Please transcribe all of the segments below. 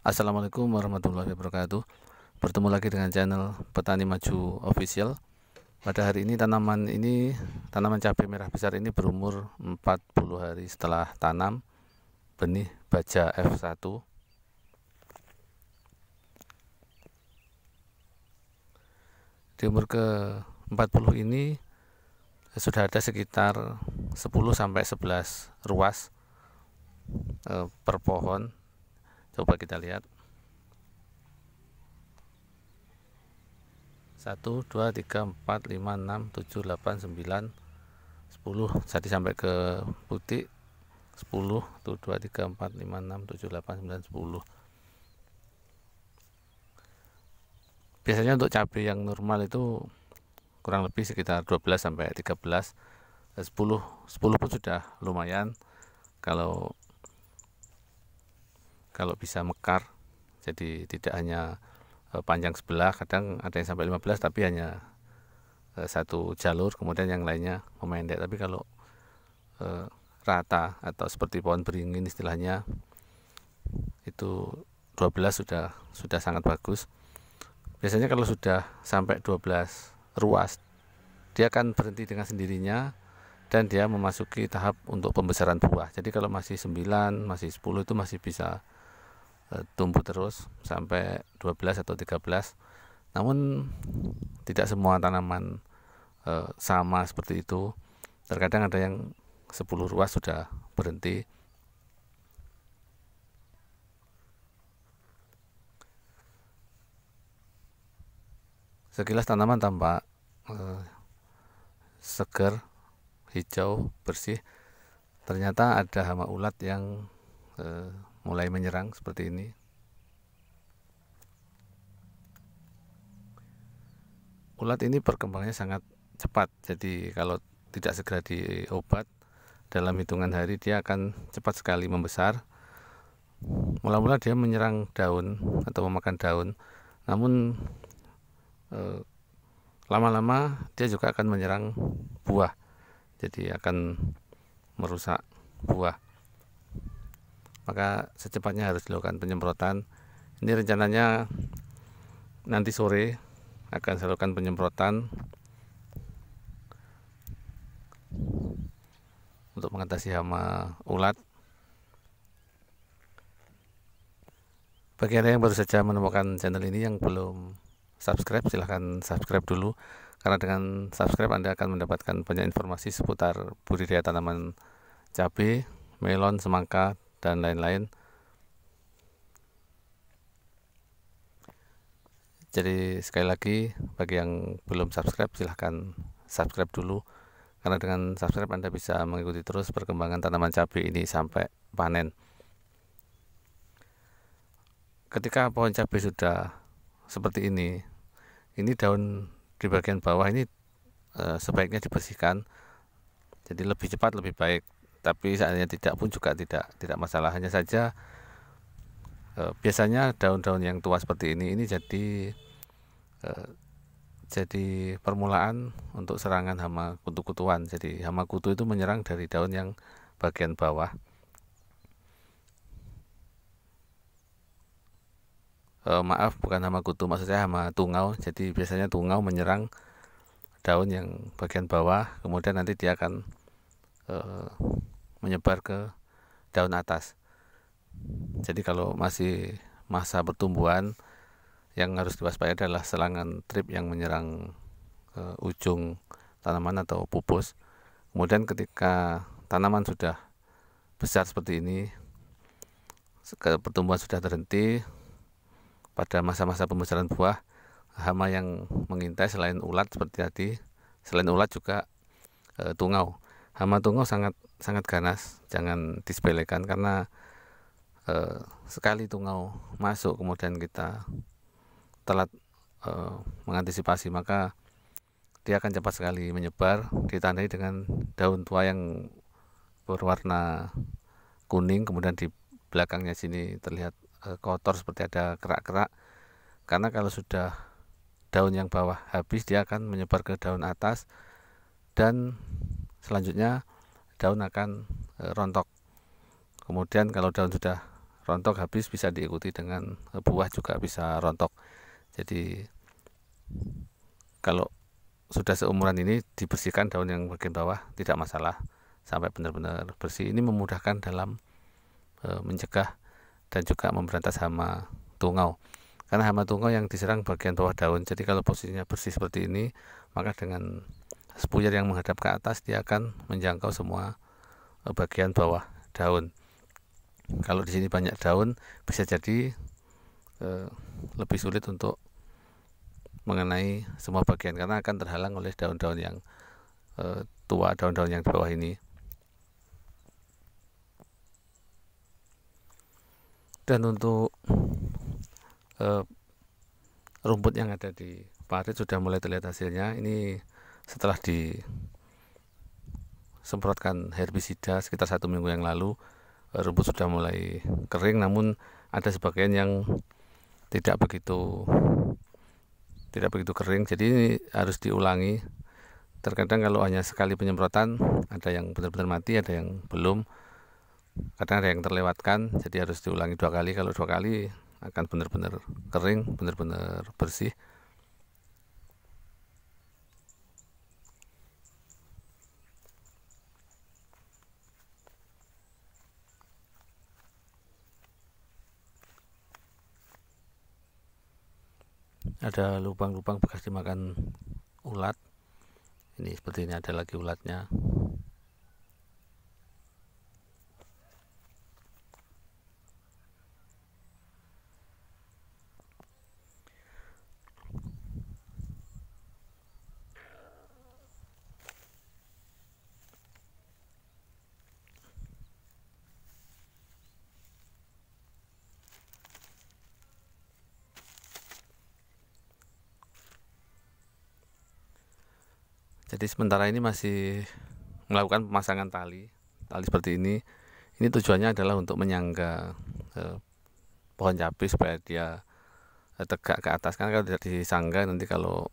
Assalamualaikum warahmatullahi wabarakatuh. Bertemu lagi dengan channel Petani Maju Official. Pada hari ini tanaman cabai merah besar ini berumur 40 hari setelah tanam benih baja F1. Di umur ke 40 ini sudah ada sekitar 10-11 ruas per pohon. Coba kita lihat. 1, 2, 3, 4, 5, 6, 7, 8, 9, 10 jadi sampai ke putih 10. 1, 2, 3, 4, 5, 6, 7, 8, 9, 10. Biasanya untuk cabai yang normal itu kurang lebih sekitar 12 sampai 13. 10 pun sudah lumayan kalau bisa mekar, jadi tidak hanya panjang sebelah, kadang ada yang sampai 15 tapi hanya satu jalur, kemudian yang lainnya memendek. Tapi kalau rata atau seperti pohon beringin istilahnya, itu 12 sudah sangat bagus. Biasanya kalau sudah sampai 12 ruas, dia akan berhenti dengan sendirinya dan dia memasuki tahap untuk pembesaran buah. Jadi kalau masih 9, masih 10 itu masih bisa tumbuh terus sampai 12 atau 13. Namun tidak semua tanaman sama seperti itu. Terkadang ada yang 10 ruas sudah berhenti. Sekilas tanaman tampak segar, hijau, bersih. Ternyata ada hama ulat yang mulai menyerang seperti ini. Ulat ini perkembangannya sangat cepat, jadi kalau tidak segera diobat, dalam hitungan hari dia akan cepat sekali membesar. Mula-mula dia menyerang daun atau memakan daun, namun lama-lama dia juga akan menyerang buah, jadi akan merusak buah. Maka secepatnya harus dilakukan penyemprotan. Ini rencananya nanti sore akan saya lakukan penyemprotan untuk mengatasi hama ulat. Bagi Anda yang baru saja menemukan channel ini yang belum subscribe, silahkan subscribe dulu, karena dengan subscribe Anda akan mendapatkan banyak informasi seputar budidaya tanaman cabai, melon, semangka, dan lain-lain. Jadi sekali lagi, bagi yang belum subscribe silahkan subscribe dulu, karena dengan subscribe Anda bisa mengikuti terus perkembangan tanaman cabai ini sampai panen. Ketika pohon cabai sudah seperti ini daun di bagian bawah ini sebaiknya dibersihkan, jadi lebih cepat lebih baik. Tapi seandainya tidak pun juga tidak masalah. Hanya saja biasanya daun-daun yang tua seperti ini jadi permulaan untuk serangan hama kutu-kutuan. Jadi hama kutu itu menyerang dari daun yang bagian bawah. Maaf, bukan hama kutu, maksud saya hama tungau. Jadi biasanya tungau menyerang daun yang bagian bawah, kemudian nanti dia akan menyebar ke daun atas. Jadi kalau masih masa pertumbuhan, yang harus diwaspadai adalah serangan trip yang menyerang ujung tanaman atau pupus. Kemudian ketika tanaman sudah besar seperti ini, pertumbuhan sudah terhenti, pada masa-masa pembesaran buah, hama yang mengintai selain ulat seperti tadi, selain ulat juga tungau. Hama tungau sangat ganas, jangan disepelekan, karena sekali tungau masuk kemudian kita telat mengantisipasi, maka dia akan cepat sekali menyebar, ditandai dengan daun tua yang berwarna kuning, kemudian di belakangnya sini terlihat kotor seperti ada kerak-kerak. Karena kalau sudah daun yang bawah habis, dia akan menyebar ke daun atas dan selanjutnya daun akan rontok. Kemudian kalau daun sudah rontok habis bisa diikuti dengan buah juga bisa rontok. Jadi kalau sudah seumuran ini dibersihkan daun yang bagian bawah tidak masalah sampai benar-benar bersih. Ini memudahkan dalam mencegah dan juga memberantas hama tungau, karena hama tungau yang diserang bagian bawah daun. Jadi kalau posisinya bersih seperti ini, maka dengan spuyer yang menghadap ke atas dia akan menjangkau semua bagian bawah daun. Kalau di sini banyak daun, bisa jadi lebih sulit untuk mengenai semua bagian karena akan terhalang oleh daun-daun yang tua, daun-daun yang di bawah ini. Dan untuk rumput yang ada di parit sudah mulai terlihat hasilnya. Ini setelah disemprotkan herbisida sekitar 1 minggu yang lalu, rumput sudah mulai kering, namun ada sebagian yang tidak begitu kering, jadi ini harus diulangi. Terkadang kalau hanya sekali penyemprotan ada yang benar-benar mati, ada yang belum, kadang ada yang terlewatkan, jadi harus diulangi 2 kali. Kalau 2 kali akan benar-benar kering, benar-benar bersih. Ada lubang-lubang bekas dimakan ulat. Ini seperti ini, ada lagi ulatnya. Jadi sementara ini masih melakukan pemasangan tali seperti ini. Ini tujuannya adalah untuk menyangga pohon cabai supaya dia tegak ke atas. Karena kalau tidak disangga, nanti kalau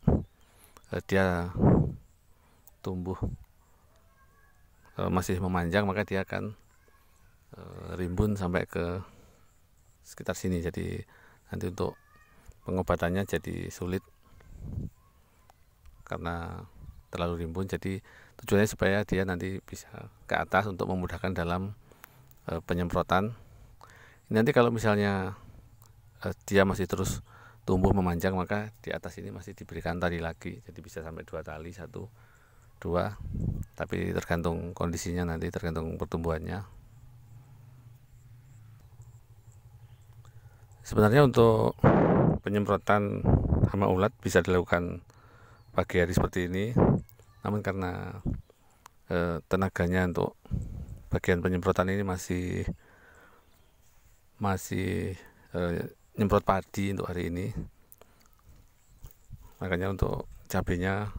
dia tumbuh masih memanjang, maka dia akan rimbun sampai ke sekitar sini. Jadi nanti untuk pengobatannya jadi sulit karena terlalu rimbun. Jadi tujuannya supaya dia nanti bisa ke atas untuk memudahkan dalam penyemprotan. Nanti kalau misalnya dia masih terus tumbuh memanjang, maka di atas ini masih diberikan tali lagi, jadi bisa sampai 2 tali, 1, 2, tapi tergantung kondisinya nanti, tergantung pertumbuhannya. Sebenarnya untuk penyemprotan hama ulat bisa dilakukan pagi hari seperti ini, namun karena tenaganya untuk bagian penyemprotan ini masih nyemprot padi untuk hari ini, makanya untuk cabenya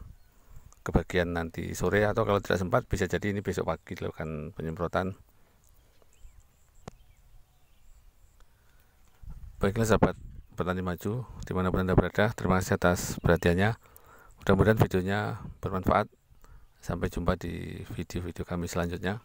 ke bagian nanti sore, atau kalau tidak sempat bisa jadi ini besok pagi dilakukan penyemprotan. Baiklah sahabat petani maju dimanapun Anda berada, terima kasih atas perhatiannya. Mudah-mudahan videonya bermanfaat. Sampai jumpa di video-video kami selanjutnya.